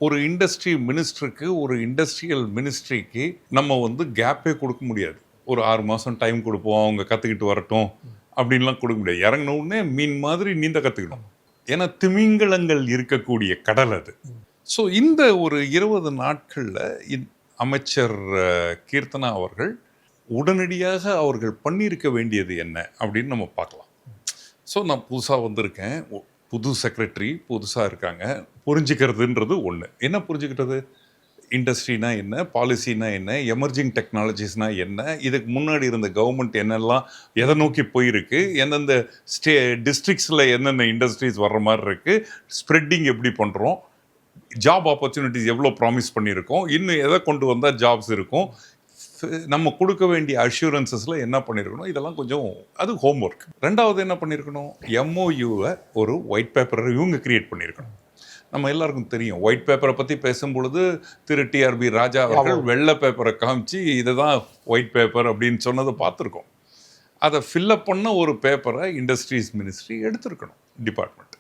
ஒரு இண்டஸ்ட்ரி மினிஸ்டருக்கு ஒரு இண்டஸ்ட்ரியல் மினிஸ்ட்ரிக்கு நம்ம வந்து கேப்பே கொடுக்க முடியாது. ஒரு 6 மாதம் டைம் கொடுப்போம், அவங்க கற்றுக்கிட்டு வரட்டும் அப்படின்லாம் கொடுக்க முடியாது. இறங்கின உடனே மீன் மாதிரி நீந்த கற்றுக்கணும். ஏன்னா திமிங்கலங்கள் இருக்கக்கூடிய கடல் அது. ஸோ இந்த ஒரு 20 நாட்களில் அமைச்சர் கீர்த்தனா அவர்கள் உடனடியாக அவர்கள் பண்ணியிருக்க வேண்டியது என்ன அப்படின்னு நம்ம பார்க்கலாம். ஸோ நான் புதுசாக வந்திருக்கேன், புது செக்ரட்டரி புதுசாக இருக்காங்க. புரிஞ்சுக்கிறதுன்றது ஒன்று. என்ன புரிஞ்சுக்கிறது? இண்டஸ்ட்ரினா என்ன, பாலிசினா என்ன, எமர்ஜிங் டெக்னாலஜிஸ்னா என்ன, இதுக்கு முன்னாடி இருந்த கவர்மெண்ட் என்னெல்லாம் எதை நோக்கி போயிருக்கு, எந்தெந்த டிஸ்ட்ரிக்ஸில் என்னென்ன இண்டஸ்ட்ரீஸ் வர்ற மாதிரி இருக்குது, ஸ்ப்ரெட்டிங் எப்படி பண்ணுறோம், ஜாப் ஆப்பர்ச்சுனிட்டிஸ் எவ்வளோ ப்ராமிஸ் பண்ணியிருக்கோம், இன்னும் எதை கொண்டு வந்தால் ஜாப்ஸ் இருக்கும், நம்ம கொடுக்க வேண்டிய அஷ்யூரன்சஸில் என்ன பண்ணியிருக்கணும், இதெல்லாம் கொஞ்சம் அது ஹோம்ஒர்க். ரெண்டாவது என்ன பண்ணியிருக்கணும், எம்ஓயூவை ஒரு ஒயிட் பேப்பரை இவங்க கிரியேட் பண்ணியிருக்கணும். நம்ம எல்லாருக்கும் தெரியும், ஒயிட் பேப்பரை பற்றி பேசும்பொழுது திரு டிஆர்பி ராஜா அவர்கள் வெள்ளை பேப்பரை காமிச்சு இதை தான் ஒயிட் பேப்பர் அப்படின்னு சொன்னதை பார்த்துருக்கோம். அதை ஃபில்லப் பண்ண ஒரு பேப்பரை இண்டஸ்ட்ரீஸ் மினிஸ்ட்ரி எடுத்திருக்கணும் டிபார்ட்மெண்ட்.